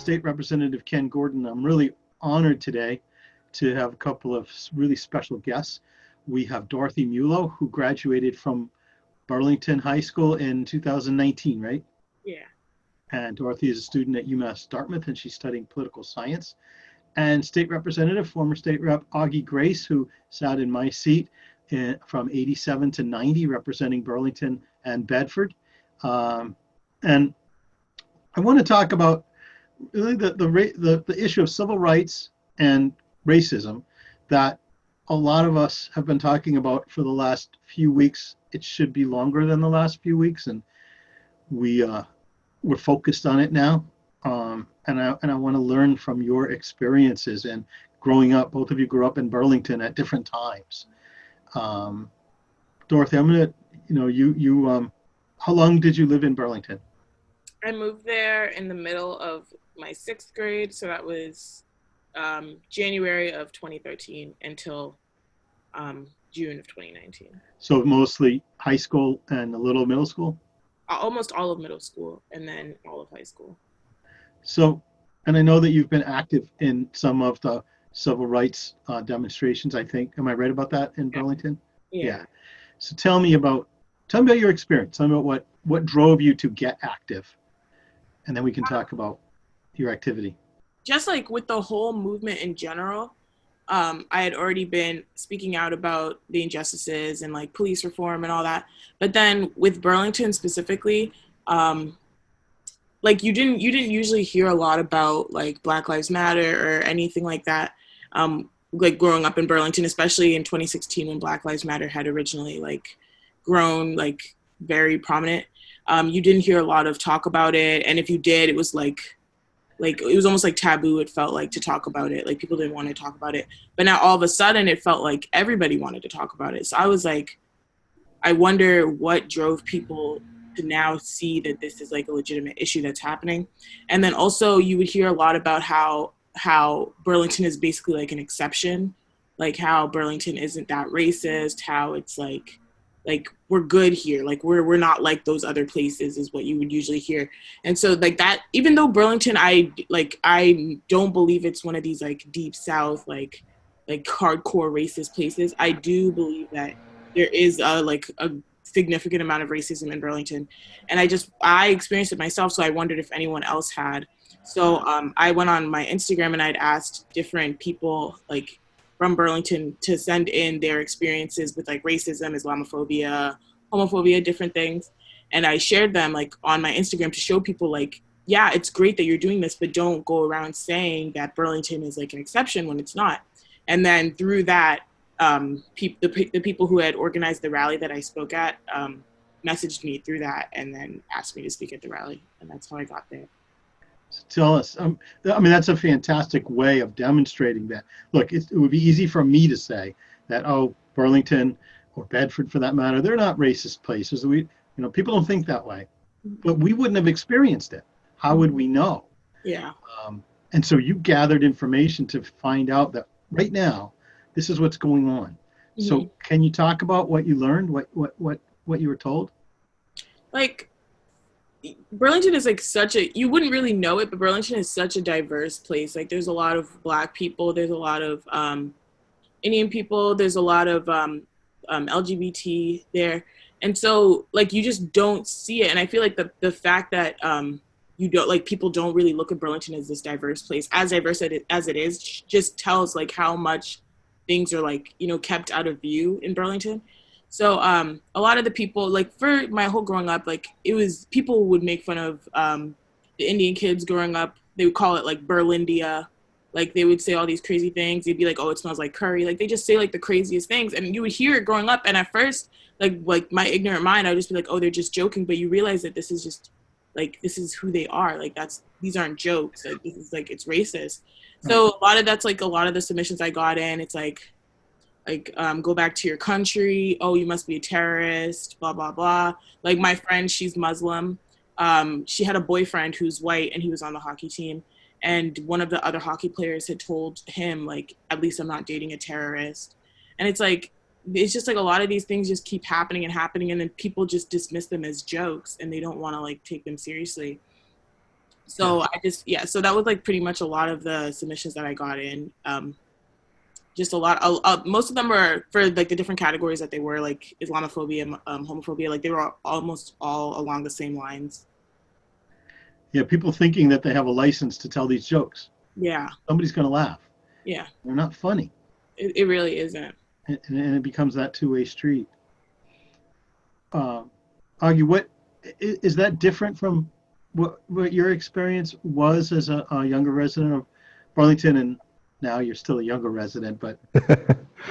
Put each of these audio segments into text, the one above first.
State Representative Ken Gordon. I'm really honored today to have a couple of really special guests. We have Dorothy Mulo, who graduated from Burlington High School in 2019, right? Yeah. And Dorothy is a student at UMass Dartmouth, and she's studying political science. And State Representative, former State Rep Augie Grace, who sat in my seat from 87 to 90, representing Burlington and Bedford. And I want to talk about really the issue of civil rights and racism that a lot of us have been talking about for the last few weeks. It should be longer than the last few weeks, and we're focused on it now. And I want to learn from your experiences and growing up. Both of you grew up in Burlington at different times. Dorothy, I'm gonna, how long did you live in Burlington? I moved there in the middle of my 6th grade, so that was January of 2013 until June of 2019. So mostly high school and a little middle school? Almost all of middle school and then all of high school. So, and I know that you've been active in some of the civil rights demonstrations, I think. Am I right about that in Burlington? Yeah. So tell me about your experience. Tell me about what drove you to get active. And then we can talk about your activity. Just like with the whole movement in general, I had already been speaking out about the injustices and like police reform and all that. But then with Burlington specifically, like you didn't usually hear a lot about like Black Lives Matter or anything like that. Like growing up in Burlington, especially in 2016 when Black Lives Matter had originally like grown like very prominent. You didn't hear a lot of talk about it, and if you did, it was like it was almost like taboo. It felt like to talk about it, like people didn't want to talk about it. But now all of a sudden, it felt like everybody wanted to talk about it. So I was like, I wonder what drove people to now see that this is like a legitimate issue that's happening. And then also, you would hear a lot about how Burlington is basically like an exception, like how Burlington isn't that racist, how it's like we're good here, like we're not like those other places is what you would usually hear. And so like that, even though Burlington, I don't believe it's one of these like deep south like hardcore racist places. I do believe that there is a significant amount of racism in Burlington, and I experienced it myself, so I wondered if anyone else had. So I went on my Instagram and I'd asked different people like from Burlington to send in their experiences with like racism, Islamophobia, homophobia, different things. And I shared them like on my Instagram to show people like, yeah, it's great that you're doing this, but don't go around saying that Burlington is like an exception when it's not. And then through that, the people who had organized the rally that I spoke at messaged me through that and then asked me to speak at the rally. And that's how I got there. Tell us. I mean, that's a fantastic way of demonstrating that. Look, it would be easy for me to say that, oh, Burlington or Bedford, for that matter, they're not racist places. People don't think that way, but we wouldn't have experienced it. How would we know? Yeah. And so you gathered information to find out that right now, this is what's going on. Mm-hmm. So can you talk about what you learned, what you were told? Like, Burlington is like you wouldn't really know it, but Burlington is such a diverse place. Like there's a lot of Black people, there's a lot of Indian people, there's a lot of LGBT there. And so like you just don't see it. And I feel like the fact that you don't like people don't really look at Burlington as this diverse place, as diverse as it is, just tells like how much things are like, kept out of view in Burlington. So a lot of the people, like for my whole growing up, like it was, people would make fun of the Indian kids growing up. They would call it like Burlindia. Like they would say all these crazy things. They'd be like, oh, it smells like curry. Like they just say like the craziest things. And you would hear it growing up. And at first, like my ignorant mind, I would just be like, oh, they're just joking. But you realize that this is just like, this is who they are. Like these aren't jokes. Like this is like, it's racist. So a lot of that's like a lot of the submissions I got in. It's like go back to your country. Oh, you must be a terrorist, blah, blah, blah. Like my friend, she's Muslim. She had a boyfriend who's white and he was on the hockey team. And one of the other hockey players had told him, like, at least I'm not dating a terrorist. And it's like, it's just like a lot of these things just keep happening and happening. And then people just dismiss them as jokes and they don't want to like take them seriously. So so that was like pretty much a lot of the submissions that I got in. Just a lot, most of them were for like the different categories that they were, like Islamophobia, homophobia, like they were almost all along the same lines. Yeah, people thinking that they have a license to tell these jokes. Yeah. Somebody's going to laugh. Yeah. They're not funny. It really isn't. And it becomes that two-way street. Augie, what is that different from what your experience was as a younger resident of Burlington, and now you're still a younger resident, but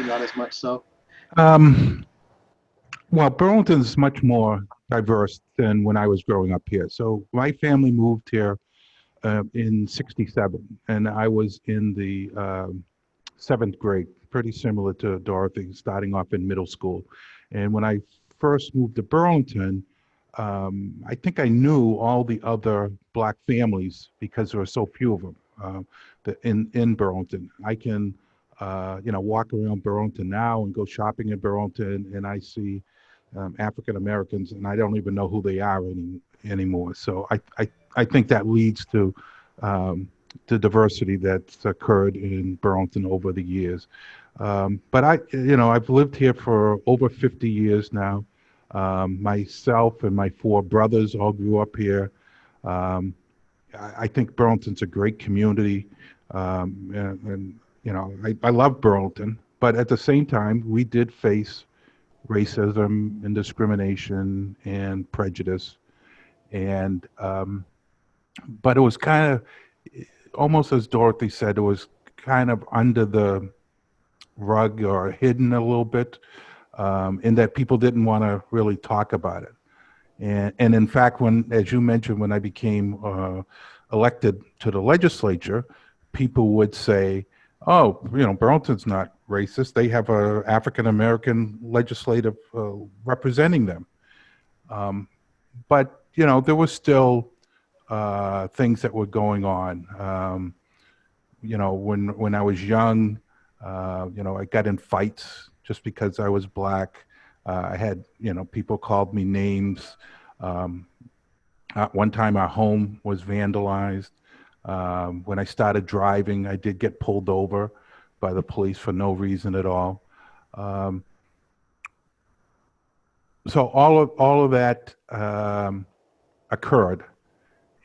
not as much so? Well, Burlington's much more diverse than when I was growing up here. So my family moved here in '67, and I was in the seventh grade, pretty similar to Dorothy, starting off in middle school. And when I first moved to Burlington, I think I knew all the other black families because there were so few of them in Burlington. I can, walk around Burlington now and go shopping in Burlington, and I see African Americans, and I don't even know who they are anymore. So I think that leads to the diversity that's occurred in Burlington over the years. But I've lived here for over 50 years now. Myself and my four brothers all grew up here. I think Burlington's a great community, I love Burlington. But at the same time, we did face racism and discrimination and prejudice, and but it was kind of almost as Dorothy said, it was kind of under the rug or hidden a little bit, in that people didn't want to really talk about it. And in fact, as you mentioned, when I became elected to the legislature, people would say, "Oh, Burlington's not racist. They have a African American legislative representing them." But there was still things that were going on. When I was young, I got in fights just because I was black. I had, people called me names. One time our home was vandalized. When I started driving, I did get pulled over by the police for no reason at all. So all of that occurred,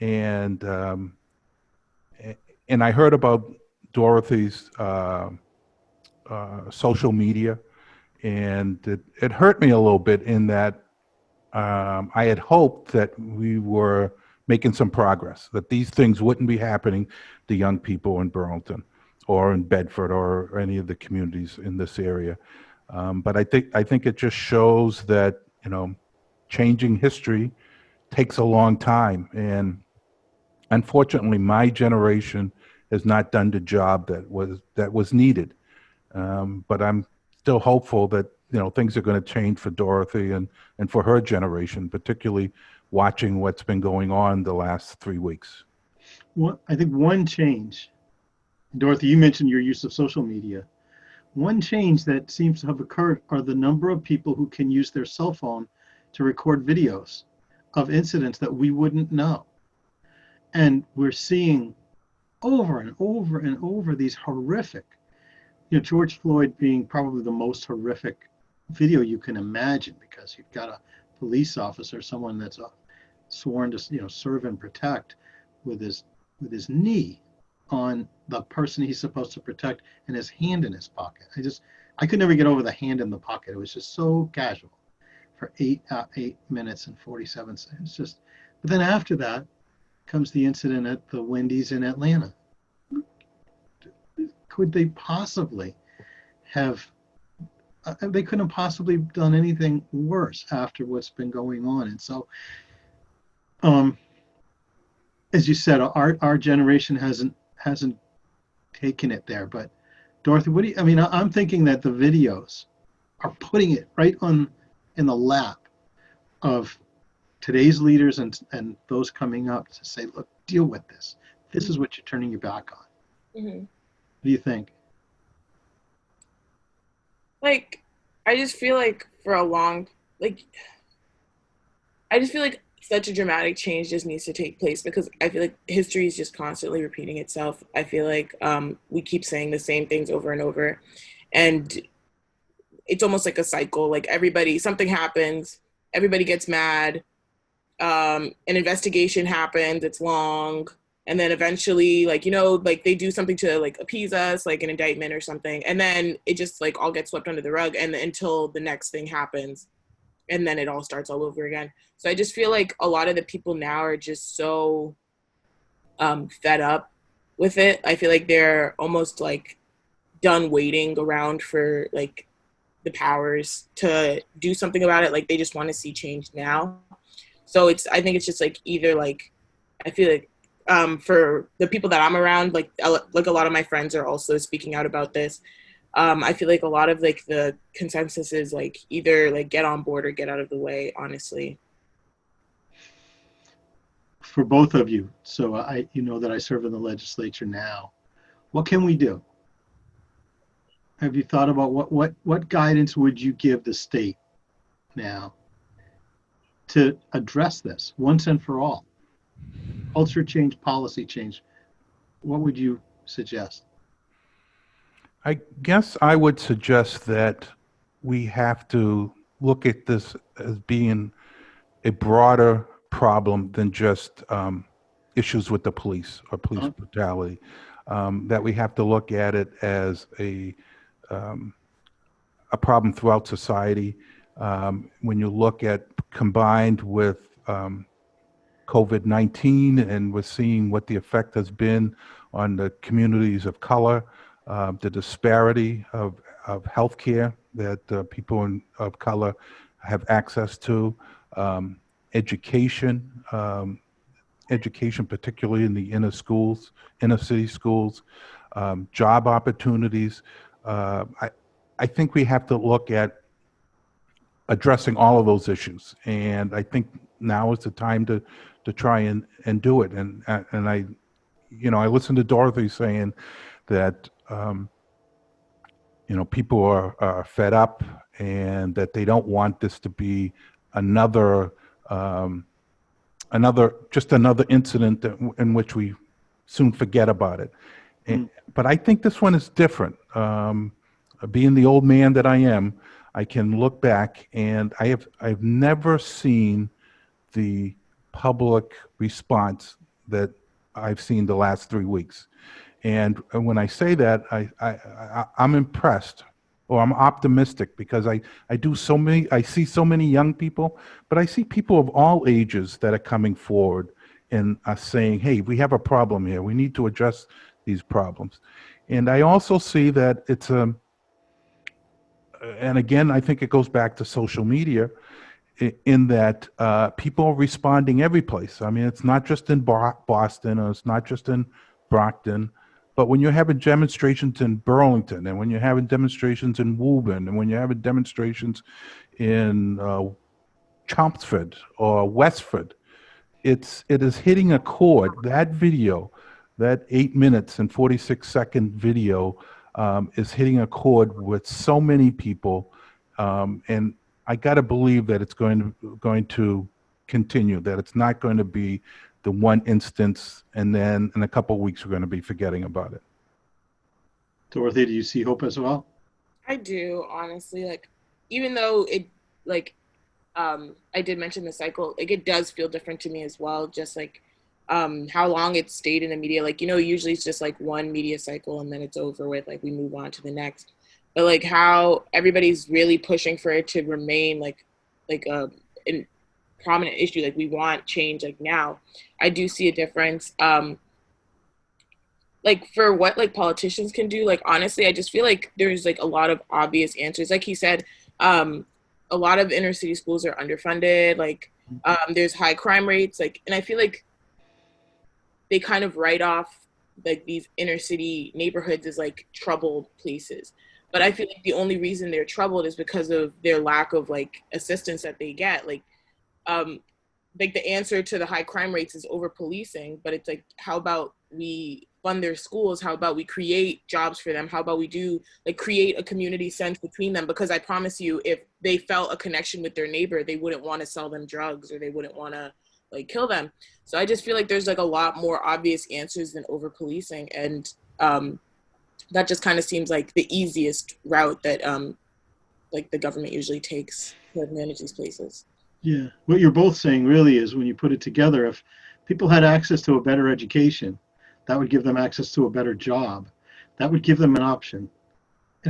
and I heard about Dorothy's social media, and it hurt me a little bit in that I had hoped that we were making some progress, that these things wouldn't be happening to young people in Burlington or in Bedford or any of the communities in this area. But I think it just shows that changing history takes a long time, and unfortunately, my generation has not done the job that was needed. But I'm still hopeful that things are going to change for Dorothy and for her generation, particularly watching what's been going on the last 3 weeks. Well, I think one change, Dorothy, you mentioned your use of social media. One change that seems to have occurred are the number of people who can use their cell phone to record videos of incidents that we wouldn't know. And we're seeing over and over and over these horrific, George Floyd being probably the most horrific video you can imagine, because you've got a police officer, someone that's sworn to serve and protect, with his knee on the person he's supposed to protect and his hand in his pocket. I could never get over the hand in the pocket. It was just so casual for 8 minutes and 47 seconds. But then after that comes the incident at the Wendy's in Atlanta. Could they possibly have? They couldn't have possibly done anything worse after what's been going on. And so, as you said, our generation hasn't taken it there. But Dorothy, I'm thinking that the videos are putting it right in the lap of today's leaders and those coming up to say, look, deal with this. This is what you're turning your back on. Mm-hmm. What do you think? I just feel like such a dramatic change just needs to take place because I feel like history is just constantly repeating itself. I feel like we keep saying the same things over and over, and it's almost like a cycle. Like everybody, something happens, everybody gets mad, an investigation happens, it's long, and then eventually, like, like they do something to like appease us, like an indictment or something, and then it just like all gets swept under the rug, and until the next thing happens, and then it all starts all over again. So I just feel like a lot of the people now are just so fed up with it. I feel like they're almost like done waiting around for like the powers to do something about it. Like they just want to see change now. So I think it's just like either like, I feel like for the people that I'm around, like a lot of my friends are also speaking out about this. I feel like a lot of like the consensus is like either like get on board or get out of the way, honestly. For both of you, so you know that I serve in the legislature now. What can we do? Have you thought about what guidance would you give the state now to address this once and for all? Culture change, policy change. What would you suggest? I guess I would suggest that we have to look at this as being a broader problem than just issues with the police or police brutality. That we have to look at it as a problem throughout society. When you look at combined with COVID-19, and we're seeing what the effect has been on the communities of color, the disparity of healthcare that people of color have access to, education, education, particularly in the inner city schools, job opportunities. I think we have to look at addressing all of those issues, and I think now is the time to try and do it. And I, I listened to Dorothy saying that people are fed up and that they don't want this to be another another incident in which we soon forget about it. But I think this one is different. Being the old man that I am, I can look back and I've never seen the public response that I've seen the last 3 weeks. And when I say that, I'm impressed, or I'm optimistic, because I see so many young people, but I see people of all ages that are coming forward and are saying, hey, we have a problem here. We need to address these problems. And I also see that it's and again, I think it goes back to social media, in that people are responding every place. I mean, it's not just in Boston, or it's not just in Brockton, but when you're having demonstrations in Burlington, and when you're having demonstrations in Woburn, and when you're having demonstrations in Chelmsford or Westford, it is hitting a chord. That video, that 8 minutes and 46-second video, is hitting a chord with so many people, and I got to believe that it's going to continue. That it's not going to be the one instance, and then in a couple of weeks we're going to be forgetting about it. Dorothy, do you see hope as well? I do, honestly. Like, even though it, like, I did mention the cycle, like, it does feel different to me as well. Just like, how long it stayed in the media. Like, usually it's just like one media cycle and then it's over with. Like, we move on to the next. But like how everybody's really pushing for it to remain like a prominent issue. Like we want change like now. I do see a difference. Like for what like politicians can do, like honestly, I just feel like there's like a lot of obvious answers. Like he said, a lot of inner city schools are underfunded. Like there's high crime rates. Like, and I feel like they kind of write off like these inner city neighborhoods as like troubled places. But I feel like the only reason they're troubled is because of their lack of like assistance that they get. Like the answer to the high crime rates is over policing, but it's like, how about we fund their schools? How about we create jobs for them? How about we do like create a community sense between them? Because I promise you, if they felt a connection with their neighbor, they wouldn't want to sell them drugs, or they wouldn't want to like kill them. So I just feel like there's like a lot more obvious answers than over policing, and that just kind of seems like the easiest route that like the government usually takes to manage these places. Yeah. What you're both saying really is when you put it together, if people had access to a better education, that would give them access to a better job. That would give them an option.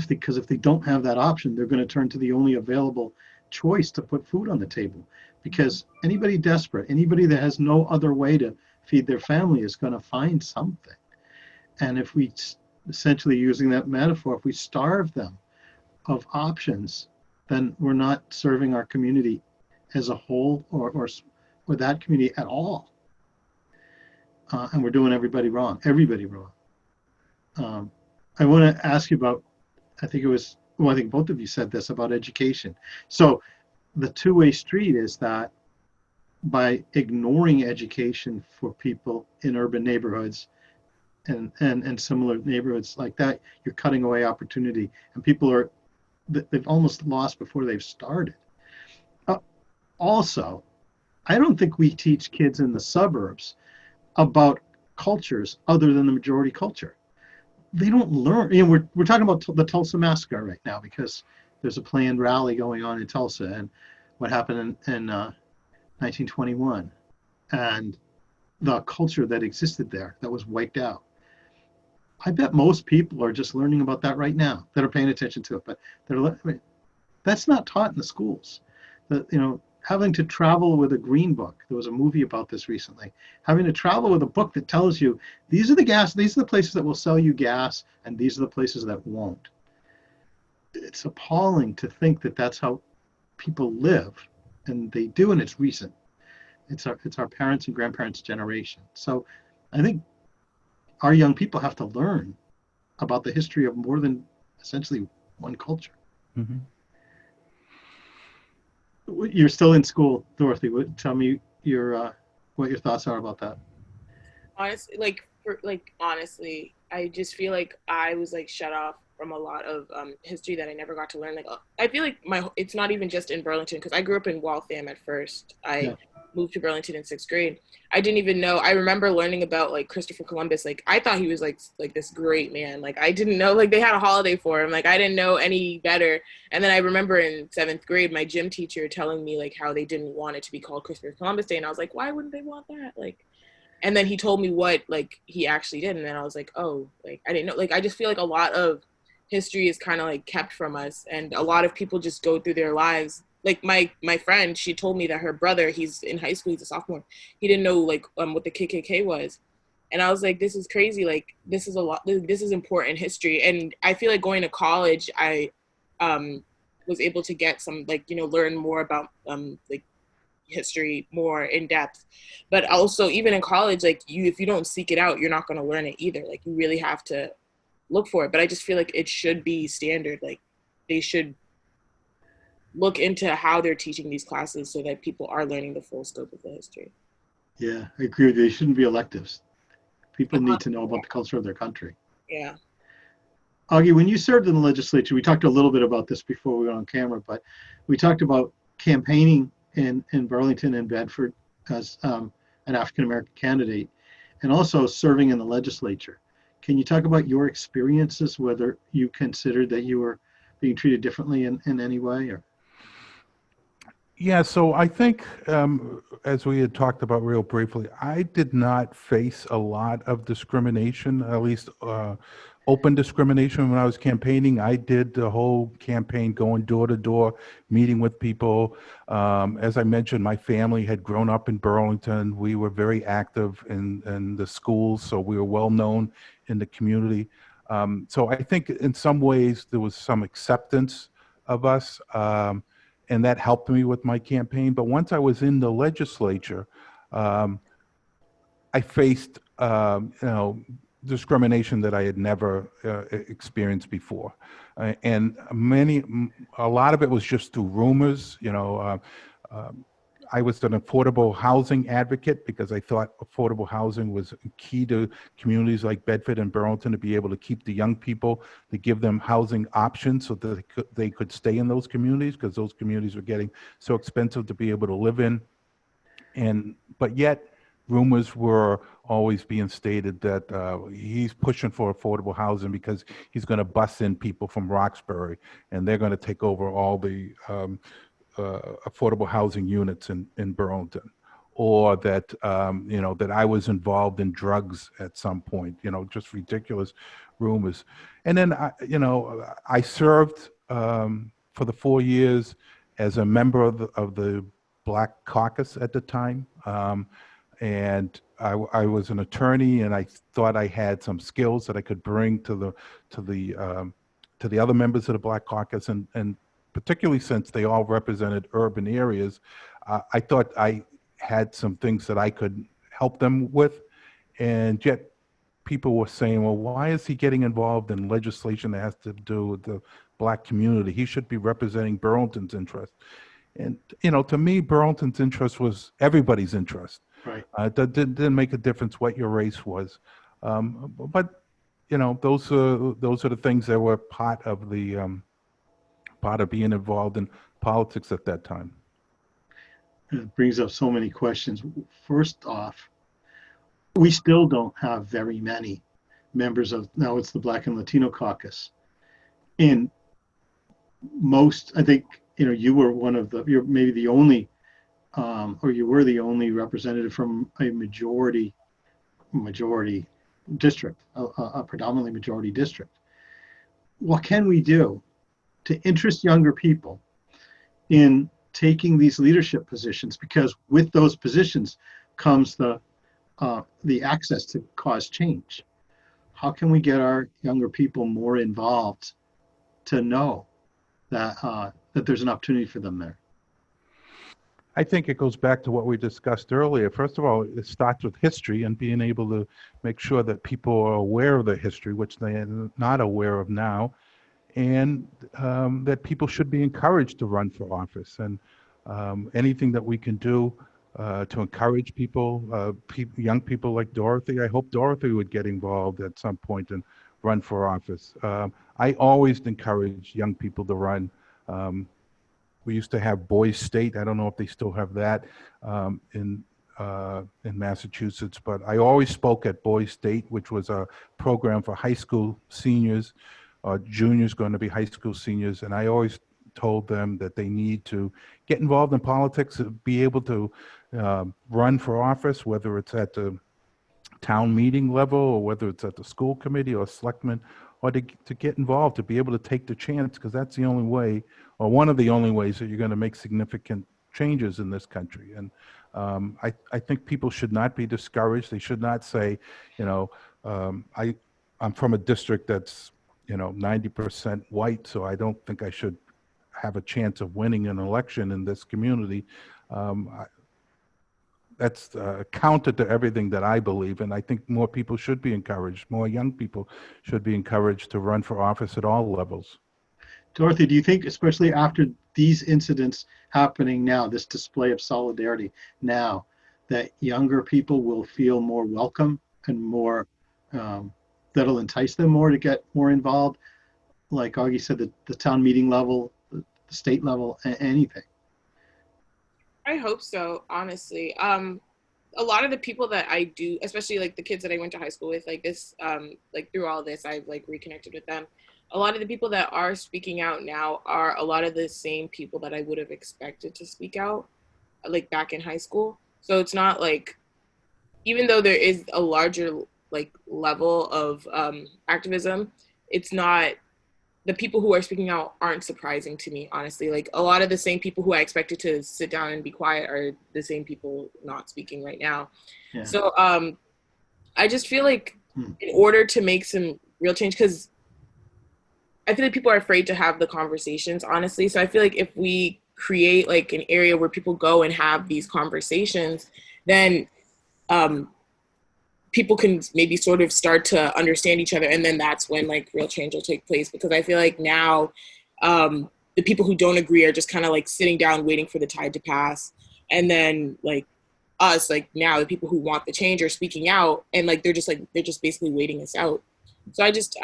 Because if they don't have that option, they're going to turn to the only available choice to put food on the table. Because anybody desperate, anybody that has no other way to feed their family is going to find something. And if we, essentially using that metaphor, if we starve them of options, then we're not serving our community as a whole, or that community at all. And we're doing everybody wrong. I want to ask you about, I think both of you said this about education. So the two-way street is that by ignoring education for people in urban neighborhoods and similar neighborhoods like that, you're cutting away opportunity, and they've almost lost before they've started. Also, I don't think we teach kids in the suburbs about cultures other than the majority culture. They don't learn. We're talking about the Tulsa massacre right now because there's a planned rally going on in Tulsa and what happened in 1921 and the culture that existed there that was wiped out. I bet most people are just learning about that right now that are paying attention to it, but that's not taught in the schools. Having to travel with a green book. There was a movie about this recently. Having to travel with a book that tells you these are the places that will sell you gas, and these are the places that won't. It's appalling to think that that's how people live, and they do, and it's recent. It's our parents' and grandparents' generation. So I think our young people have to learn about the history of more than essentially one culture. Mm-hmm. You're still in school, Dorothy. Tell me what your thoughts are about that. Honestly, I just feel like I was like shut off from a lot of history that I never got to learn. Like I feel like it's not even just in Burlington, because I grew up in Waltham at first. I moved to Burlington in 6th grade. I didn't even know. I remember learning about like Christopher Columbus. Like I thought he was like this great man. Like I didn't know like they had a holiday for him. Like I didn't know any better. And then I remember in 7th grade, my gym teacher telling me like how they didn't want it to be called Christopher Columbus Day, and I was like, why wouldn't they want that? Like, and then he told me what like he actually did, and then I was like, oh, like I didn't know. Like I just feel like a lot of history is kind of like kept from us, and a lot of people just go through their lives. Like my friend, she told me that her brother, he's in high school, he's a sophomore, he didn't know like what the KKK was, and I was like, this is crazy. Like this is a lot. This is important history, and I feel like going to college, I was able to get some like learn more about like history more in depth. But also even in college, like if you don't seek it out, you're not going to learn it either. Like you really have to look for it. But I just feel like it should be standard. Like they should look into how they're teaching these classes so that people are learning the full scope of the history. Yeah, I agree with you. They shouldn't be electives. People need to know about the culture of their country. Yeah. Augie, when you served in the legislature, we talked a little bit about this before we went on camera, but we talked about campaigning in Burlington and Bedford as an African-American candidate, and also serving in the legislature. Can you talk about your experiences, whether you considered that you were being treated differently in any way? Or? Yeah, so I think, as we had talked about real briefly, I did not face a lot of discrimination, at least open discrimination when I was campaigning. I did the whole campaign going door to door, meeting with people. As I mentioned, my family had grown up in Burlington. We were very active in the schools, so we were well known in the community. So I think in some ways there was some acceptance of us. And that helped me with my campaign. But once I was in the legislature, I faced, discrimination that I had never experienced before. And a lot of it was just through rumors. I was an affordable housing advocate because I thought affordable housing was key to communities like Bedford and Burlington to be able to keep the young people, to give them housing options so that they could stay in those communities, because those communities were getting so expensive to be able to live in. But yet rumors were always being stated that he's pushing for affordable housing because he's going to bus in people from Roxbury and they're going to take over all the affordable housing units in Burlington, or that that I was involved in drugs at some point. Just ridiculous rumors. And then I served for the 4 years as a member of the Black Caucus at the time. And I was an attorney, and I thought I had some skills that I could bring to the other members of the Black Caucus, and particularly since they all represented urban areas, I thought I had some things that I could help them with. And yet people were saying, well, why is he getting involved in legislation that has to do with the Black community? He should be representing Burlington's interest. And, to me, Burlington's interest was everybody's interest. Right. That didn't make a difference what your race was. But, those are the things that were part of being involved in politics at that time. It brings up so many questions. First off, we still don't have very many members of, now it's the Black and Latino Caucus. In most, I think, you were you're maybe the only, or you were the only representative from a majority district, a predominantly majority district. What can we do to interest younger people in taking these leadership positions? Because with those positions comes the access to cause change. How can we get our younger people more involved to know that that there's an opportunity for them there? I think it goes back to what we discussed earlier. First of all, it starts with history and being able to make sure that people are aware of the history, which they're not aware of now, and that people should be encouraged to run for office. And anything that we can do to encourage people, young people like Dorothy, I hope Dorothy would get involved at some point and run for office. I always encourage young people to run. We used to have Boys State. I don't know if they still have that in Massachusetts, but I always spoke at Boys State, which was a program for high school seniors, juniors going to be high school seniors, and I always told them that they need to get involved in politics, be able to run for office, whether it's at the town meeting level or whether it's at the school committee or selectmen, or to get involved, to be able to take the chance, because that's the only way, or one of the only ways, that you're going to make significant changes in this country. And I think people should not be discouraged. They should not say, I'm from a district that's 90% white, so I don't think I should have a chance of winning an election in this community. That's counter to everything that I believe, and I think more people should be encouraged, more young people should be encouraged to run for office at all levels. Dorothy, do you think, especially after these incidents happening now, this display of solidarity now, that younger people will feel more welcome and more, that'll entice them more to get more involved? Like Augie said, the town meeting level, the state level, anything. I hope so, honestly. A lot of the people that I do, especially like the kids that I went to high school with, like this, like through all this, I've like reconnected with them. A lot of the people that are speaking out now are a lot of the same people that I would have expected to speak out, like back in high school. So it's not like, even though there is a larger like level of activism, it's not, the people who are speaking out aren't surprising to me, honestly. Like a lot of the same people who I expected to sit down and be quiet are the same people not speaking right now. Yeah. So I just feel like in order to make some real change, because I feel like people are afraid to have the conversations, honestly. So I feel like if we create like an area where people go and have these conversations, then people can maybe sort of start to understand each other, and then that's when like real change will take place. Because I feel like now the people who don't agree are just kind of like sitting down waiting for the tide to pass, and then like us, like now the people who want the change are speaking out, and like they're just basically waiting us out. So I just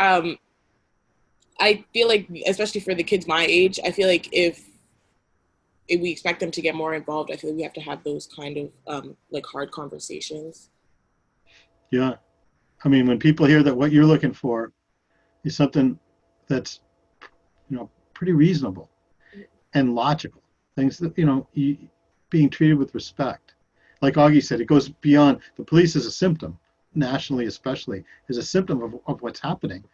I feel like, especially for the kids my age, I feel like if if we expect them to get more involved, I feel like we have to have those kind of like hard conversations. Yeah. I mean, when people hear that what you're looking for is something that's, pretty reasonable and logical, things that, being treated with respect. Like Augie said, it goes beyond the police is a symptom, nationally especially, is a symptom of what's happening,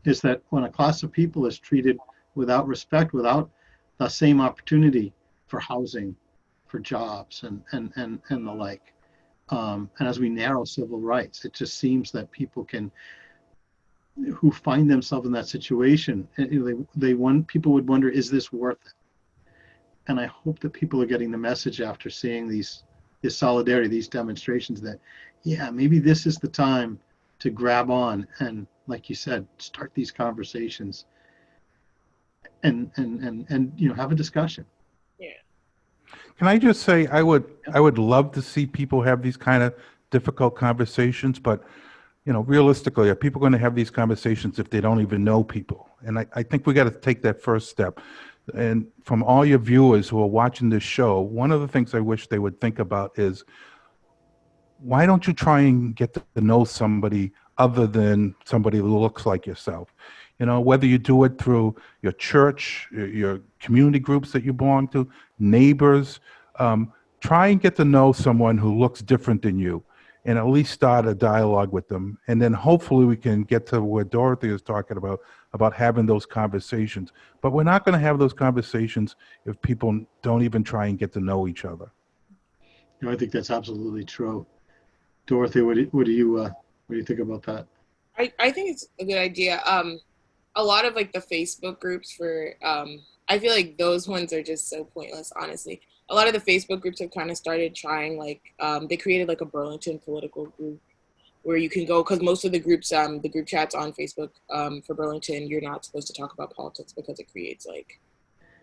is that when a class of people is treated without respect, without the same opportunity for housing, for jobs, and the like. And as we narrow civil rights, it just seems that people who find themselves in that situation, people would wonder, is this worth it? And I hope that people are getting the message after seeing this solidarity, these demonstrations, that, yeah, maybe this is the time to grab on and, like you said, start these conversations and have a discussion. Yeah. Can I just say, I would love to see people have these kind of difficult conversations, but realistically, are people going to have these conversations if they don't even know people? And I think we got to take that first step. And from all your viewers who are watching this show, one of the things I wish they would think about is, why don't you try and get to know somebody other than somebody who looks like yourself? Whether you do it through your church, your community groups that you belong to, neighbors, try and get to know someone who looks different than you, and at least start a dialogue with them. And then hopefully we can get to where Dorothy is talking about having those conversations. But we're not going to have those conversations if people don't even try and get to know each other. I think that's absolutely true. Dorothy, what do you think about that? I think it's a good idea. A lot of like the Facebook groups for I feel like those ones are just so pointless, honestly. A lot of the Facebook groups have kind of started trying they created like a Burlington political group where you can go, because most of the groups, the group chats on Facebook for Burlington, you're not supposed to talk about politics because it creates like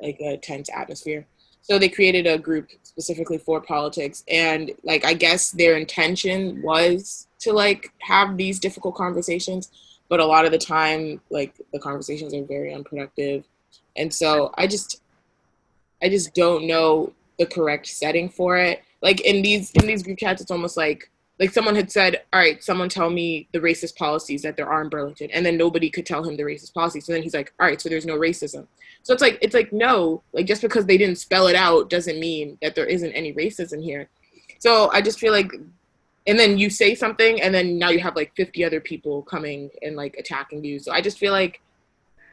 a tense atmosphere. So they created a group specifically for politics, and like I guess their intention was to like have these difficult conversations, but a lot of the time like the conversations are very unproductive. And so I just don't know the correct setting for it. Like in these group chats, it's almost like someone had said, all right, someone tell me the racist policies that there are in Burlington. And then nobody could tell him the racist policies. So then he's like, all right, so there's no racism. So it's like, no, like just because they didn't spell it out doesn't mean that there isn't any racism here. So I just feel like, and then you say something and then now you have like 50 other people coming and like attacking you. So I just feel like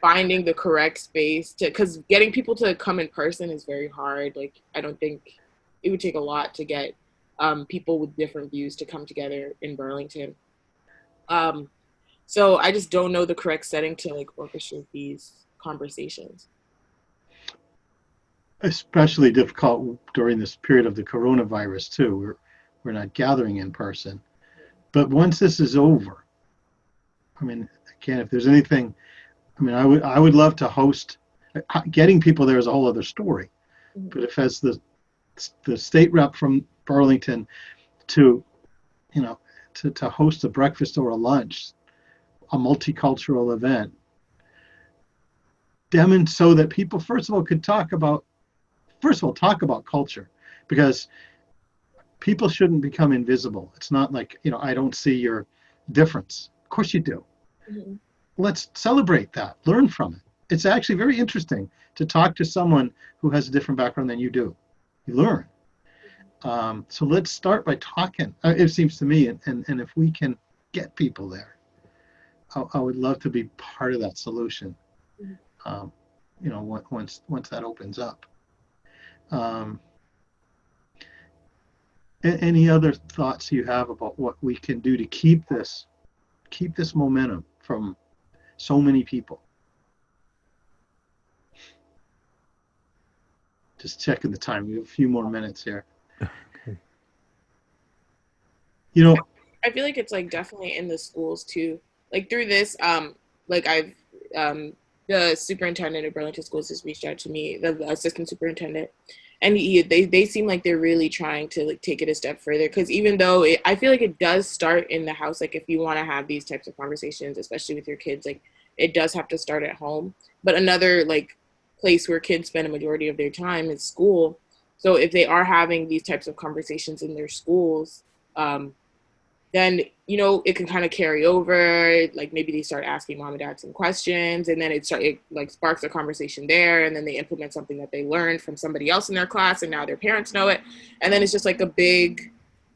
finding the correct space because getting people to come in person is very hard. Like, I don't think it would take a lot to get people with different views to come together in Burlington. So I just don't know the correct setting to like orchestrate these conversations. Especially difficult during this period of the coronavirus too. We're not gathering in person. But once this is over, I mean, again, if there's anything, I mean, I would love to host. Getting people there is a whole other story. Mm-hmm. But if as the state rep from Burlington to host a breakfast or a lunch, a multicultural event, so that people first of all could talk about culture, because people shouldn't become invisible. It's not like, I don't see your difference. Of course you do. Mm-hmm. Let's celebrate that, learn from it. It's actually very interesting to talk to someone who has a different background than you do. You learn. So let's start by talking, it seems to me, and if we can get people there, I would love to be part of that solution. Once that opens up. Any other thoughts you have about what we can do to keep this momentum from so many people? Just checking the time. We have a few more minutes here. Okay. I feel like it's like definitely in the schools too. Like through this, like I've the superintendent of Burlington Schools has reached out to me, the assistant superintendent, and they seem like they're really trying to like take it a step further. Because even though I feel like it does start in the house, like if you want to have these types of conversations, especially with your kids, like it does have to start at home. But another like place where kids spend a majority of their time is school. So if they are having these types of conversations in their schools, then, you know, it can kind of carry over. Like maybe they start asking mom and dad some questions, and then it like sparks a conversation there, and then they implement something that they learned from somebody else in their class, and now their parents know it, and then it's just like a big,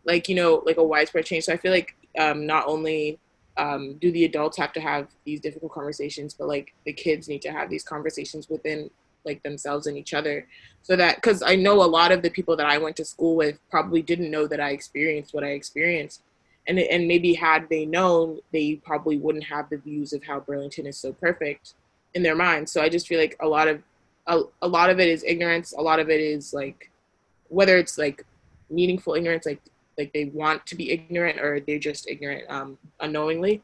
like, you know, like a widespread change. So I feel like not only do the adults have to have these difficult conversations, but like the kids need to have these conversations within like themselves and each other, so that, because I know a lot of the people that I went to school with probably didn't know that I experienced what I experienced, and maybe had they known, they probably wouldn't have the views of how Burlington is so perfect in their minds. So I just feel like a lot of it is ignorance. A lot of it is like, whether it's like meaningful ignorance, like they want to be ignorant, or they're just ignorant unknowingly.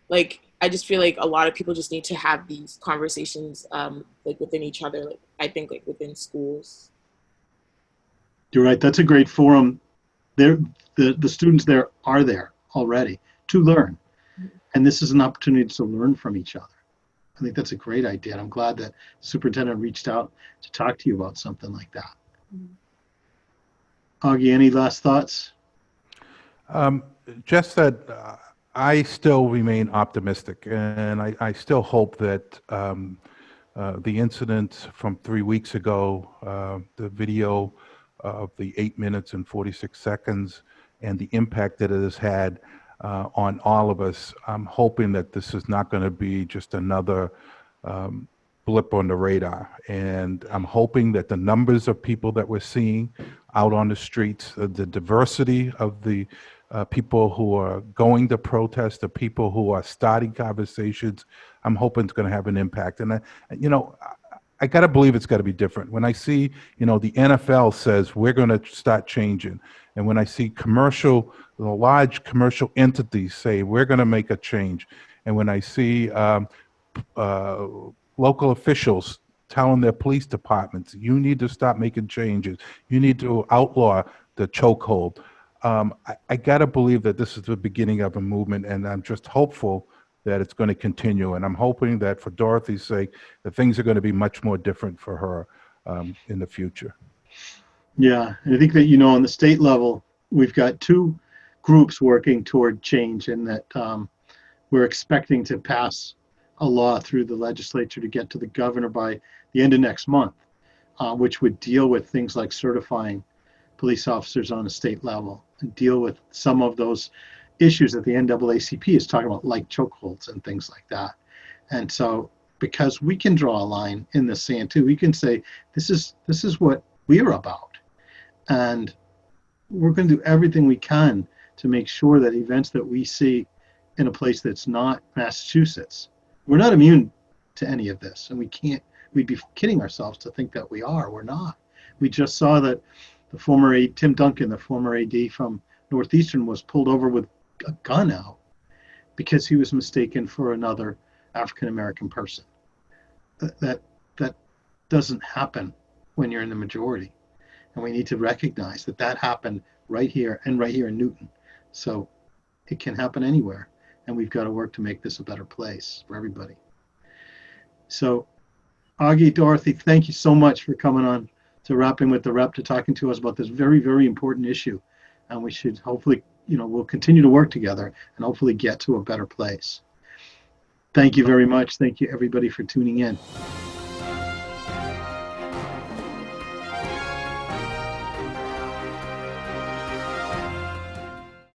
Like I just feel like a lot of people just need to have these conversations like within each other. Like I think like within schools. You're right. That's a great forum. The students there are there already to learn. And this is an opportunity to learn from each other. I think that's a great idea. And I'm glad that the superintendent reached out to talk to you about something like that. Augie, any last thoughts? Just that I still remain optimistic, and I still hope that the incident from 3 weeks ago, the video of the 8 minutes and 46 seconds, and the impact that it has had on all of us, I'm hoping that this is not going to be just another blip on the radar. And I'm hoping that the numbers of people that we're seeing out on the streets, the diversity of the people who are going to protest, the people who are starting conversations, I'm hoping it's going to have an impact. And, you know, I got to believe it's got to be different. When I see, you know, the NFL says we're going to start changing, and when I see large commercial entities say we're going to make a change, and when I see local officials telling their police departments, you need to stop making changes, you need to outlaw the chokehold, I got to believe that this is the beginning of a movement, and I'm just hopeful that it's going to continue. And I'm hoping that for Dorothy's sake, that things are going to be much more different for her in the future. Yeah, and I think that, you know, on the state level, we've got two groups working toward change, and that we're expecting to pass a law through the legislature to get to the governor by the end of next month, which would deal with things like certifying police officers on a state level and deal with some of those issues that the NAACP is talking about, like chokeholds and things like that. And so, because we can draw a line in the sand too, we can say, this is what we're about. And we're going to do everything we can to make sure that events that we see in a place that's not Massachusetts, we're not immune to any of this. And we'd be kidding ourselves to think that we are. We're not. We just saw that the former AD, Tim Duncan, the former AD from Northeastern, was pulled over with a gun out because he was mistaken for another African-American person. That doesn't happen when you're in the majority. And we need to recognize that happened right here in Newton. So it can happen anywhere. And we've got to work to make this a better place for everybody. So Augie, Dorothy, thank you so much for coming on to Rappin with the Rep, to talking to us about this very, very important issue. And we should hopefully, you know, we'll continue to work together and hopefully get to a better place. Thank you very much. Thank you, everybody, for tuning in.